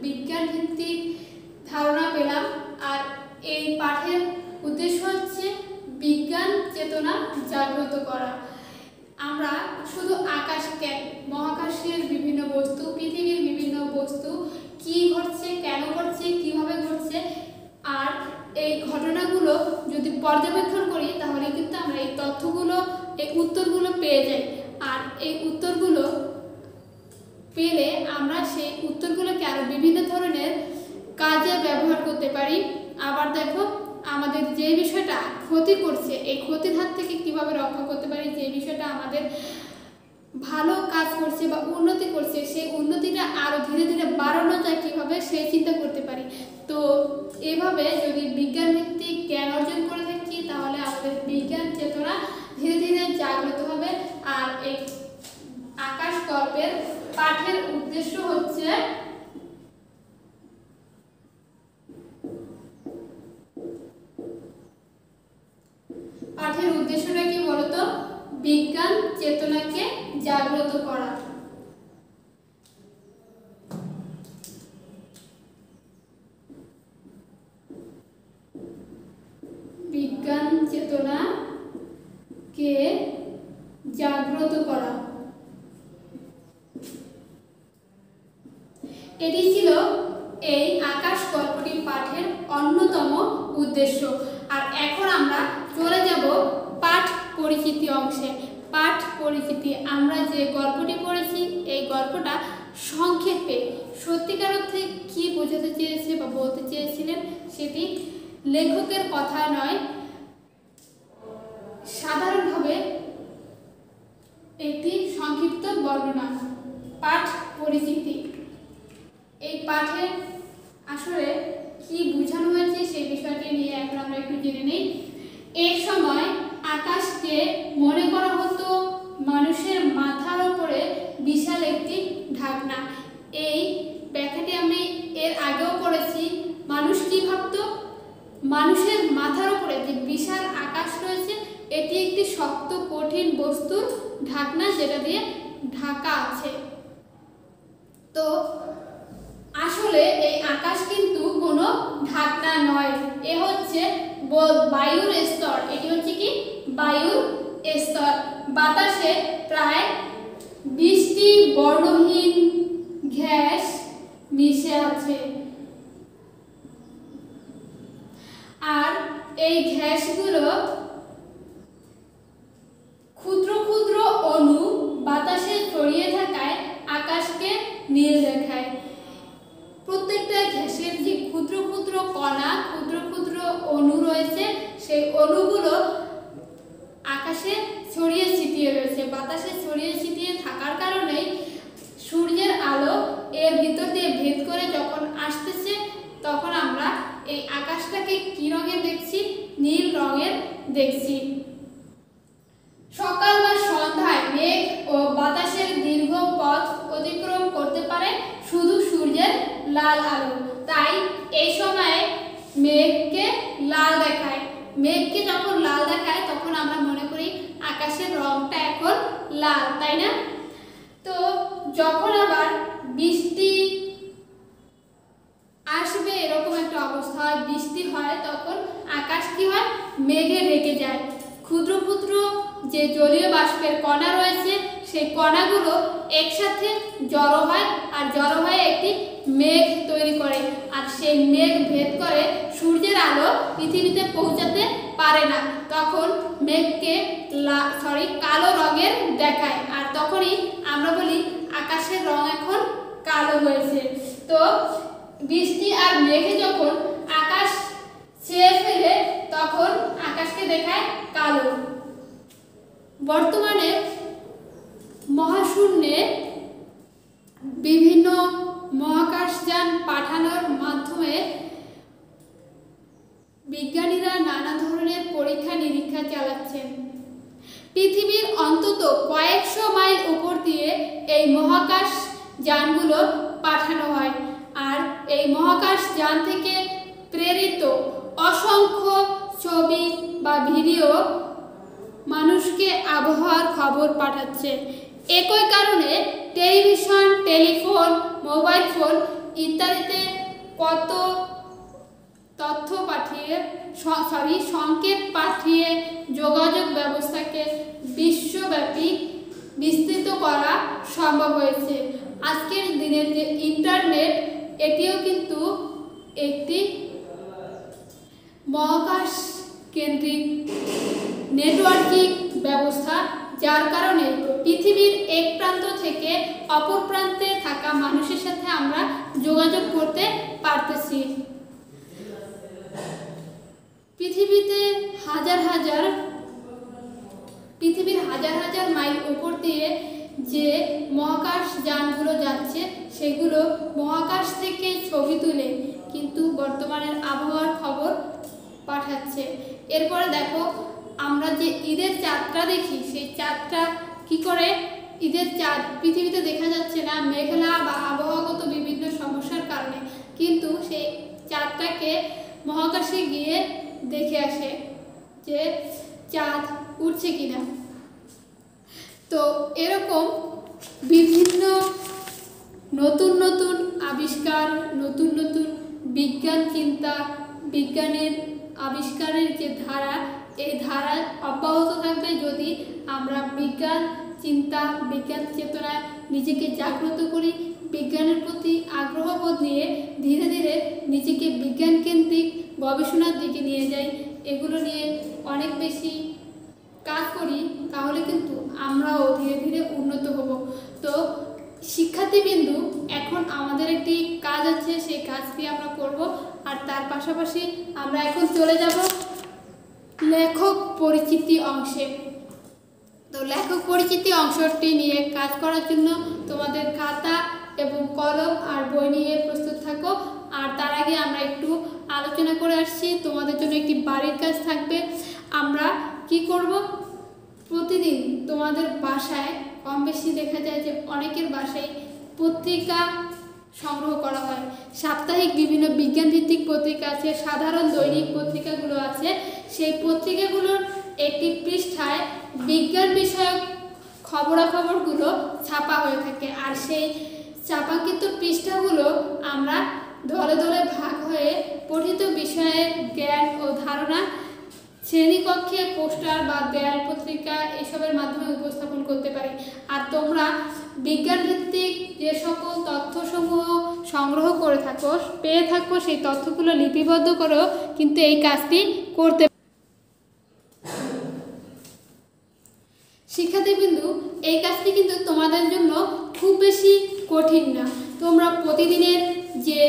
বিজ্ঞানভিত্তিক ধারণা পেলাম। আর এই পাঠের উদ্দেশ্য হচ্ছে বিজ্ঞান চেতনা জাগ্রত করা। আমরা শুধু আকাশ কেন, মহাকাশের বিভিন্ন বস্তু, পৃথিবীর বিভিন্ন বস্তু কি ঘটছে, কেন ঘটছে, কিভাবে ঘটছে, আর এই ঘটনাগুলো যদি পর্যবেক্ষণ করি, তাহলে কিন্তু আমরা এই তথ্যগুলো, এই উত্তরগুলো পেয়ে যাই। আর এই উত্তরগুলো পেলে আমরা সেই উত্তরগুলোকে আরো বিভিন্ন ধরনের কাজে ব্যবহার করতে পারি। আবার দেখো, আমাদের যে বিষয়টা ক্ষতি করছে, এই ক্ষতির হাত থেকে কিভাবে রক্ষা করতে পারি, যে বিষয়টা আমাদের ভালো কাজ করছে বা উন্নতি করছে, সেই উন্নতিটা আরো ধীরে ধীরে বাড়ানো যায় কিভাবে, সেই চিন্তা করতে পারি। তো এভাবে যদি বিজ্ঞানভিত্তিক পাঠের উদ্দেশ্য হচ্ছে কি বলতো? বিজ্ঞান চেতনাকে জাগ্রত করা। বিজ্ঞান চেতনাকে জাগ্রত করা, এটি ছিল এই আকাশ গল্পটি পাঠের অন্যতম উদ্দেশ্য। আর এখন আমরা চলে যাব পাঠ পরিচিতি অংশে। পাঠ পরিচিতি, আমরা যে গল্পটি পড়েছি এই গল্পটা সংক্ষেপে সত্যিকার অর্থে কি বোঝাতে চেয়েছে বা বলতে চেয়েছিলেন সেটি লেখকের কথা নয়, সাধারণভাবে একটি সংক্ষিপ্ত বর্ণনা। পাঠ পরিচিতি, এই পাঠে আসলে কি বোঝানো হয়েছে সেই বিষয়টি নিয়ে এখন আমরা একটু জেনে নিই। এক সময় আকাশকে মনে করা হতো মানুষের মাথার উপরে বিশাল একটি ঢাকনা। এই ব্যাখ্যাটি আমি এর আগেও পড়েছি। মানুষ কি ভাবতো? মানুষের মাথার উপরে যে বিশাল আকাশ রয়েছে এটি একটি শক্ত কঠিন বস্তুর ঢাকনা, যেটা দিয়ে ঢাকা আছে। তো আসলে এই আকাশ কিন্তু কোনো ঢাকনা নয়, এ হচ্ছে বায়ুর স্তর। এটি হচ্ছে কি? বায়ুর স্তর। বাতাসে প্রায় 20টি বর্ণহীন গ্যাস মিশে আছে, আর এই গ্যাসগুলো ক্ষুদ্র ক্ষুদ্র অণু বাতাসে ছড়িয়ে থাকায় আকাশকে নীল দেখায়। প্রত্যেকটা গ্যাসের যে ক্ষুদ্র ক্ষুদ্র কণা, ক্ষুদ্র ক্ষুদ্র অণু রয়েছে, সেই অণুগুলো আকাশে ছড়িয়ে ছিটিয়ে রয়েছে। বাতাসে ছড়িয়ে ছিটিয়ে থাকার কারণে সূর্যের আলো এর ভিতর দিয়ে ভেদ করে যখন আসতেছে তখন আমরা এই আকাশটাকে কি রঙের দেখছি? নীল রঙের দেখছি। সকাল বা সন্ধ্যায় মেঘ ও বাতাসের দীর্ঘ পথ অতিক্রম করতে পারে শুধু সূর্যের লাল আলো, তাই এই সময়ে মেঘকে লাল দেখায়। মেঘকে যখন লাল দেখায় তখন আমরা মনে করি আকাশের রংটা এখন লাল, তাই না? তো যখন আবার বৃষ্টি আসবে এরকম একটা অবস্থা হয়, বৃষ্টি হয়, তখন আকাশ কি হয়? মেঘে ঢেকে যায়। ক্ষুদ্র ক্ষুদ্র যে জলীয় বাষ্পের কণা রয়েছে সেই কণাগুলো একসাথে জড়ো হয়, আর জড়ো হয়ে একটি মেঘ তৈরি করে, আর সেই মেঘ ভেদ করে সূর্যের আলো পৃথিবীতে পৌঁছাতে পারে না। তখন মেঘকে কালো রঙের দেখায়, আর তখনই আমরা বলি আকাশের রং এখন কালো হয়েছে। তো বৃষ্টি আর মেঘে যখন আকাশ ছেয়ে ফেলে তখন আকাশকে দেখায় কালো। বর্তমানে মহাশূন্যে বিভিন্ন মহাকাশযান পাঠানোর মাধ্যমে বিজ্ঞানীরা নানা ধরনের পরীক্ষা নিরীক্ষা চালাচ্ছেন। পৃথিবীর অন্তত কয়েকশো মাইল উপর দিয়ে এই মহাকাশ যানগুলো পাঠানো হয়, আর এই মহাকাশ যান থেকে প্রেরিত অসংখ্য ছবি বা ভিডিও মানুষকে আবহাওয়ার খবর পাঠাচ্ছে। একই কারণে টেলিভিশন, টেলিফোন, মোবাইল ফোন ইত্যাদিতে কত তথ্য পাঠিয়ে সংকেত পাঠিয়ে যোগাযোগ ব্যবস্থাকে বিশ্বব্যাপী বিস্তৃত করা সম্ভব হয়েছে। আজকের দিনের যে ইন্টারনেট, এটিও কিন্তু একটি মহাকাশ কেন্দ্রিক নেটওয়ার্কিং ব্যবস্থা, যার কারণে পৃথিবীর এক প্রান্ত থেকে অপর প্রান্তে থাকা মানুষের সাথে আমরা যোগাযোগ করতে পারতেছি। পৃথিবীর হাজার হাজার মাইল উপর দিয়ে যে মহাকাশ যানগুলো যাচ্ছে সেগুলো মহাকাশ থেকে ছবি তুলে কিন্তু বর্তমানের আবহাওয়ার খবর পাঠাচ্ছে। এরপরে দেখো, আমরা যে ঈদের চাঁদটা দেখি সেই চাঁদটা কি করে? ঈদের চাঁদ পৃথিবীতে দেখা যাচ্ছে না, চাঁদটাকে মহাকাশে গিয়ে দেখে আসে যে চাঁদ উঠছে কিনা। তো এরকম বিভিন্ন নতুন নতুন আবিষ্কার, নতুন নতুন বিজ্ঞান চিন্তা, বিজ্ঞানের আবিষ্কারের যে ধারা, এই ধারা অব্যাহত থাকবে যদি আমরা বিজ্ঞান চিন্তা, বিজ্ঞান চেতনায় নিজেকে জাগ্রত করি, বিজ্ঞানের প্রতি আগ্রহবোধ নিয়ে ধীরে ধীরে নিজেকে বিজ্ঞানকেন্দ্রিক গবেষণার দিকে নিয়ে যাই, এগুলো নিয়ে অনেক বেশি কাজ করি, তাহলে কিন্তু আমরাও ধীরে ধীরে উন্নত হব। তো শিক্ষার্থীবৃন্দু, এখন আমাদের একটি কাজ আছে, সেই কাজটি আমরা করব। আর তার পাশাপাশি আমরা এখন চলে যাব লেখক পরিচিতি অংশে। তো লেখক পরিচিতি অংশটি নিয়ে কাজ করার জন্য তোমাদের খাতা এবং কলম আর বই নিয়ে প্রস্তুত থাকো। আর তার আগে আমরা একটু আলোচনা করে আসছি, তোমাদের জন্য একটি বাড়ির কাজ থাকবে। আমরা কি করব, প্রতিদিন তোমাদের বাসায় কম বেশি দেখা যায় যে অনেকের বাসায় পত্রিকা সংগ্রহ করা হয়। সাপ্তাহিক বিভিন্ন বিজ্ঞানভিত্তিক পত্রিকা আছে, সাধারণ দৈনিক পত্রিকাগুলো আছে। সেই পত্রিকাগুলোর একটি পৃষ্ঠায় বিজ্ঞান বিষয়ক খবরাখবরগুলো ছাপা হয়ে থাকে। আর সেই ছাপাকৃত পৃষ্ঠাগুলো আমরা দলে দলে ভাগ হয়ে পঠিত বিষয়ের জ্ঞান ও ধারণা শ্রেণীকক্ষে পোস্টার বা দেয়াল পত্রিকা এসবের মাধ্যমে উপস্থাপন করতে পারি। আর তোমরা বিজ্ঞানভিত্তিক যে সকল তথ্যসমূহ সংগ্রহ করে থাকো, পেয়ে থাকো, সেই তথ্যগুলো লিপিবদ্ধ করেও কিন্তু এই কাজটি করতে। শিক্ষার্থীবৃন্দু, এই কাজটি কিন্তু তোমাদের জন্য খুব বেশি কঠিন না। তোমরা প্রতিদিনের যে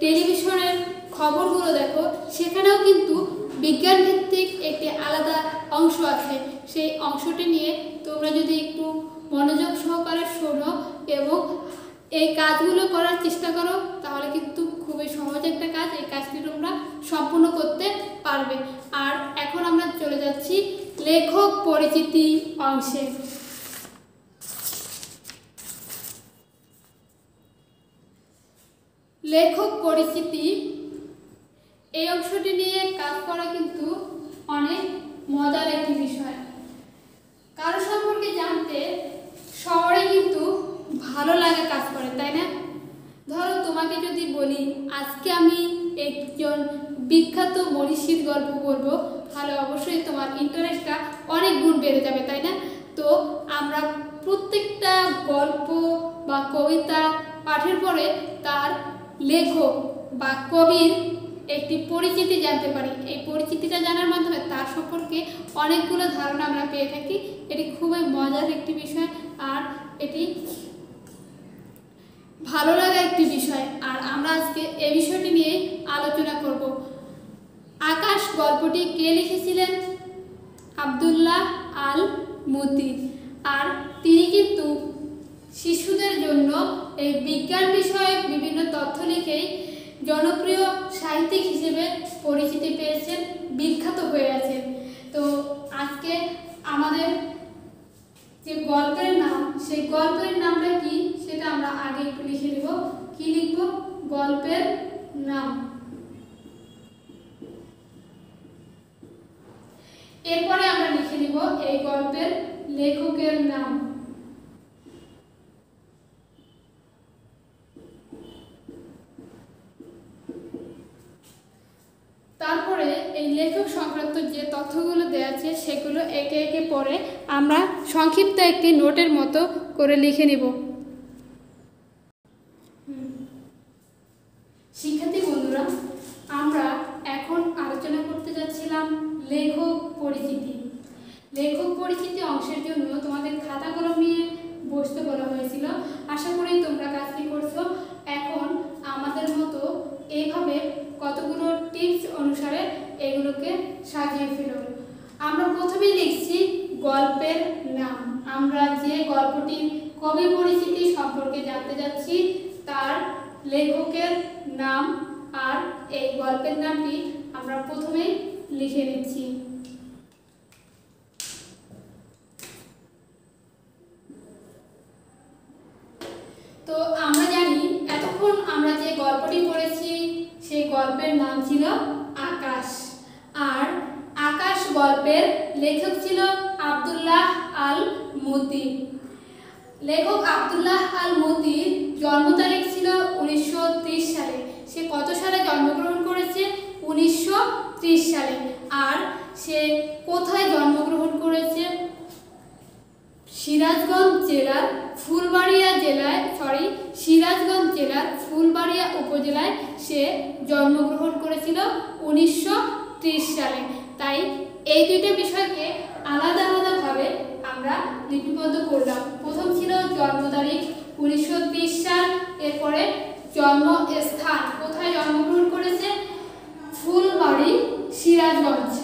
টেলিভিশনের খবরগুলো দেখো, সেখানেও কিন্তু বিজ্ঞানভিত্তিক একটি আলাদা অংশ আছে। সেই অংশটি নিয়ে তোমরা যদি একটু মনোযোগ সহকারে শোনো এবং এই কাজগুলো করার চেষ্টা করো, তাহলে কিন্তু খুবই সহজ একটা কাজ, এই কাজটি তোমরা সম্পূর্ণ করতে পারবে। আর এখন আমরা চলে যাচ্ছি লেখক পরিচিতি অংশে। লেখক পরিচিতি এই অংশটি নিয়ে কাজ করা কিন্তু অনেক মজার একটি বিষয়। কারো সম্পর্কে জানতে সবারই কিন্তু ভালো লাগে কাজ করে, তাই না? ধরো তোমাকে যদি বলি আজকে আমি একজন বিখ্যাত মনীষীর গল্প বলবো, তাহলে অবশ্যই তোমার ইন্টারেস্টটা অনেক গুণ বেড়ে যাবে, তাই না? তো আমরা প্রত্যেকটা গল্প বা কবিতা পাঠের পরে তার লেখক বা কবির একটি পরিচিতি জানতে পারি। এই পরিচিতিটা জানার মাধ্যমে তার সম্পর্কে অনেকগুলো ধারণা আমরা পেয়ে থাকি। এটি খুবই মজার একটি বিষয় আর এটি ভালো লাগা একটি বিষয়। আর আমরা আজকে এই বিষয়টি নিয়ে আলোচনা করব। আকাশ গল্পটি কে লিখেছিলেন? আব্দুল্লাহ আল মুতি। আর তিনি কিন্তু শিশুদের জন্য এই বিজ্ঞান বিষয়ক বিভিন্ন তথ্য লিখেই জনপ্রিয় সাহিত্যিক হিসেবে পরিচিতি পেয়েছেন, বিখ্যাত হয়ে আছেন। তো আজকে আমাদের যে গল্পের নাম, সেই গল্পের নামটা কি সেটা আমরা আগে একটু লিখে দেব। কি লিখব? গল্পের নাম। এরপরে আমরা লিখে নিব এই গল্পের লেখকের নাম। তারপরে এই লেখক সংক্রান্ত যে তথ্যগুলো দেওয়া আছে সেগুলো একে একে পরে আমরা সংক্ষিপ্ত একটি নোটের মতো করে লিখে নিব। শিক্ষার্থী বন্ধুরা, আমরা এখন আলোচনা করতে যাচ্ছিলাম লেখক পরিচিতি। লেখক পরিচিতি অংশের জন্য তোমাদের খাতা কলম নিয়ে বসতে বলা হয়েছিল। আশা করি তোমরা কাজটি করছো। এখন আমাদের মতো এইভাবে কতগুলো টিপস অনুসারে এগুলোকে সাজিয়ে ফেলো। আমরা প্রথমেই লিখছি গল্পের নাম। আমরা যে গল্পটির কবি পরিচিতি সম্পর্কে জানতে যাচ্ছি তার লেখকের নাম আর এই গল্পের নামটি আমরা প্রথমেই লিখে নিচ্ছি। তো আমরা জানি এতক্ষণ আমরা যে গল্পটি পড়েছি সেই গল্পের নাম ছিল আকাশ। আর আকাশ গল্পের লেখক ছিল আব্দুল্লাহ আল মতি। লেখক আব্দুল্লাহ আল মতির জন্ম তারিখ ছিল 1930 সালে। সে কত সালে জন্মগ্রহণ করেছে? 1930 সালে। আর সে কোথায় জন্মগ্রহণ করেছে? সিরাজগঞ্জ জেলার ফুলবাড়িয়া উপজেলায় সে জন্মগ্রহণ করেছিল 1930 সালে। তাই এই দুইটা বিষয়কে আলাদা আলাদাভাবে আমরা লিপিবদ্ধ করলাম। প্রথম ছিল জন্ম তারিখ 1930 সাল, এরপরে জন্মস্থান কোথায় জন্মগ্রহণ করেছে? ফুলবাড়ি, সিরাজগঞ্জ।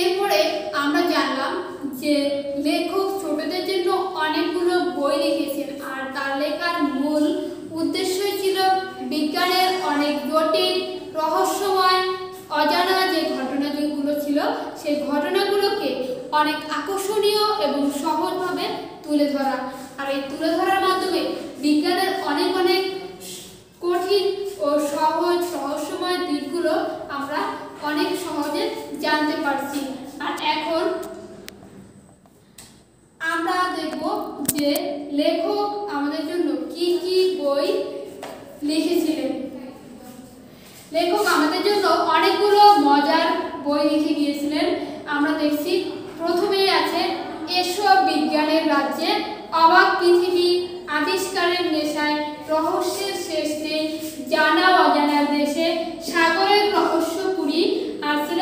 এরপরে আমরা জানলাম যে লেখক ছোটদের জন্য অনেকগুলো বই লিখেছেন, আর তার লেখার মূল উদ্দেশ্যই ছিল বিজ্ঞানের অনেক জটিল, রহস্যময়, অজানা যে ঘটনা যেগুলো ছিল সেই ঘটনাগুলোকে অনেক আকর্ষণীয় এবং সহজভাবে তুলে ধরা। আর এই তুলে ধরার মাধ্যমে বিজ্ঞানের অনেক অনেক কঠিন ও সহজ রহস্যময় দিকগুলো আমরা অনেক সহজে জানতে পারছি। আর এখন আমরা দেখব যে লেখক আমাদের জন্য কি কি বই লিখেছিলেন। লেখক আমাদের জন্য অনেকগুলো মজার বই লিখে গিয়েছিলেন। আমরা দেখছি প্রথমেই আছে এসো বিজ্ঞানের রাজ্যে, অবাক পৃথিবী, আবিষ্কারের নেশায়, রহস্যের শেষ নেই, জানা অজানার দেশে, সাগরের রহস্য পুরী, আর ছিল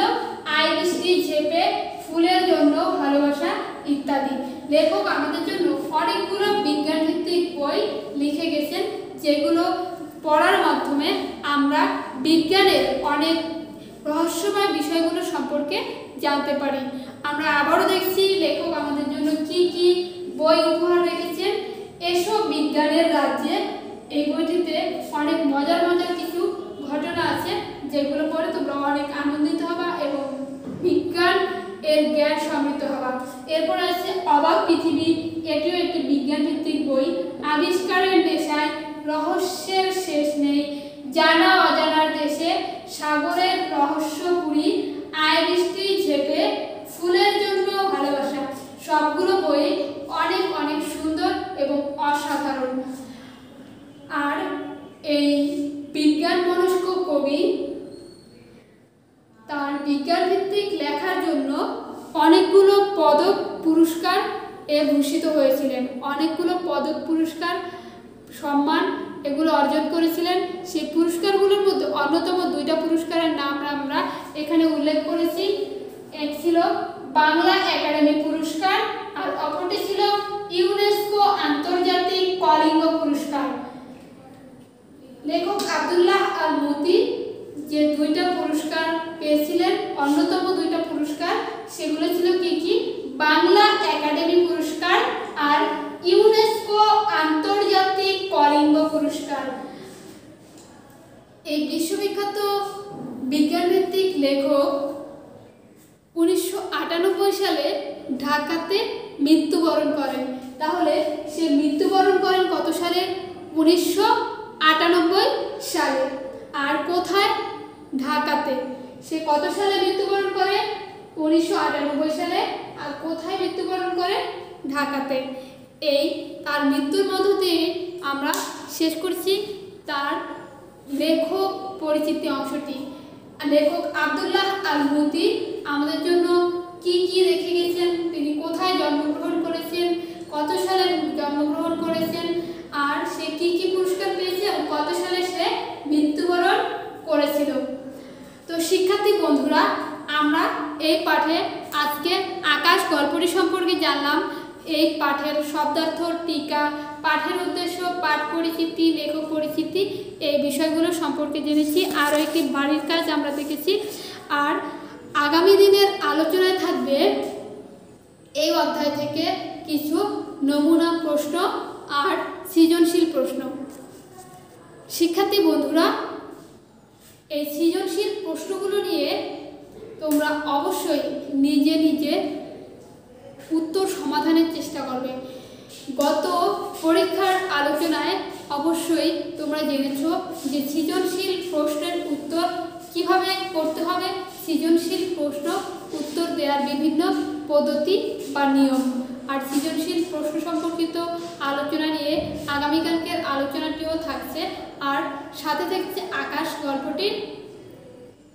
আই বৃষ্টি ঝেপে, ফুলের জন্য ভালোবাসা ইত্যাদি। লেখক আমাদের জন্য অনেকগুলো বিজ্ঞান ভিত্তিক বই লিখে গেছেন, যেগুলো পড়ার মাধ্যমে আমরা বিজ্ঞানের অনেক রহস্যময় বিষয়গুলো সম্পর্কে জানতে পারি। আমরা আবারও দেখছি লেখক আমাদের জন্য কি কি বই উপহার রেখেছেন। এসো বিজ্ঞানের রাজ্যে, এই বইটিতে অনেক মজার মজার কিছু ঘটনা আছে, যেগুলো পড়ে তোমরা অনেক আনন্দিত হবা এবং বিজ্ঞান এর জ্ঞান সমৃদ্ধ হবা। এরপর আছে অবাক পৃথিবী, এটিও একটি বিজ্ঞান ভিত্তিক বই। আবিষ্কারের নেশায়, রহস্যের শেষ নেই, জানা অজানার দেশে, সাগরের রহস্য পুরী, আই বৃষ্টি ঝেপে, ফুলের জন্য ভালোবাসা। সবগুলো বই অনেক অনেক সুন্দর এবং অসাধারণ। আর এই বিজ্ঞান মনস্ক কবি তার বিজ্ঞান ভিত্তিক লেখার জন্য অনেকগুলো পদক পুরস্কার ভূষিত হয়েছিলেন। অনেকগুলো পদক পুরস্কার সম্মান এগুলো অর্জন করেছিলেন। সেই পুরস্কারগুলোর মধ্যে অন্যতম দুইটা পুরস্কারের নাম আমরা এখানে উল্লেখ করেছি। এক ছিল বাংলা একাডেমি পুরস্কার, আর অপরটি ছিল ইউনেস্কো আন্তর্জাতিক কলিঙ্গ পুরস্কার। লেখক আব্দুল্লাহ আল মতি যে দুইটা পুরস্কার পেয়েছিলেন, অন্যতম দুইটা পুরস্কার, সেগুলো ছিল কি কি? বাংলা একাডেমি পুরস্কার আর ইউনেস্কো আন্তর্জাতিক কলিঙ্গ পুরস্কার। এই বিশ্ববিখ্যাত বিজ্ঞানভিত্তিক লেখক 1998 সালে ঢাকাতে মৃত্যুবরণ করেন। তাহলে সে মৃত্যুবরণ করেন কত সালে? 1998 সালে। আর কোথায়? ঢাকাতে। সে কত সালে মৃত্যুবরণ করে? 1998 সালে। আর কোথায় মৃত্যুবরণ করে? ঢাকাতে। এই তার মৃত্যুর মধ্য দিয়ে আমরা শেষ করছি তার লেখক পরিচিতি অংশটি। লেখক আব্দুল্লাহ আল মতি আমাদের জন্য কি কি রেখে গেছেন, তিনি কোথায় জন্মগ্রহণ করেছেন, কত সালে জন্মগ্রহণ করেছেন, আর সে কি কি পুরস্কার পেয়েছে ও কত সালে সে মৃত্যুবরণ করেছিল। তো শিক্ষার্থী বন্ধুরা, আমরা এই পাঠে আজকে আকাশ গল্পটি সম্পর্কে জানলাম। এই পাঠের শব্দার্থ, টিকা, পাঠের উদ্দেশ্য, পাঠ পরিচিতি, লেখক পরিচিতি, এই বিষয়গুলো সম্পর্কে জেনেছি। আরও একটি বাড়ির কাজ আমরা দেখেছি। আর আগামী দিনের আলোচনায় থাকবে এই অধ্যায় থেকে কিছু নমুনা প্রশ্ন আর সৃজনশীল প্রশ্ন। শিক্ষার্থী বন্ধুরা, এই সৃজনশীল প্রশ্নগুলো নিয়ে তোমরা অবশ্যই নিজে নিজে উত্তর সমাধানের চেষ্টা করবে। গত পরীক্ষার আলোচনায় অবশ্যই তোমরা জেনেছো যে সৃজনশীল প্রশ্নের উত্তর কিভাবে করতে হবে, সৃজনশীল প্রশ্ন উত্তর দেওয়ার বিভিন্ন পদ্ধতি বা নিয়ম। আর সৃজনশীল প্রশ্ন সম্পর্কিত আলোচনা নিয়ে আগামীকালকের আলোচনাটিও থাকছে। আর সাথে থাকছে আকাশ গল্পটির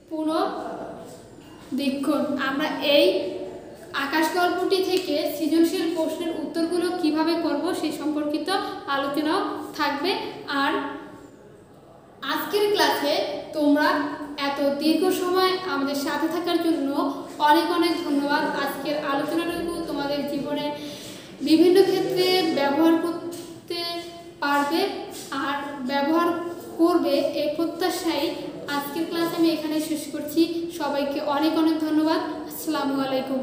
পুনর্দীক্ষণ। আমরা এই আকাশ গল্পটি থেকে সৃজনশীল প্রশ্নের উত্তরগুলো কিভাবে করব সেই সম্পর্কিত আলোচনাও থাকবে। আর আজকের ক্লাসে তোমরা এত দীর্ঘ সময় আমাদের সাথে থাকার জন্য অনেক অনেক ধন্যবাদ। আজকের আলোচনাটুকু তোমাদের জীবনে বিভিন্ন ক্ষেত্রে ব্যবহার করতে পারবে আর ব্যবহার করবে এই প্রত্যাশায় আজকের ক্লাস আমি এখানে শেষ করছি। সবাইকে অনেক অনেক ধন্যবাদ। আসসালামু আলাইকুম।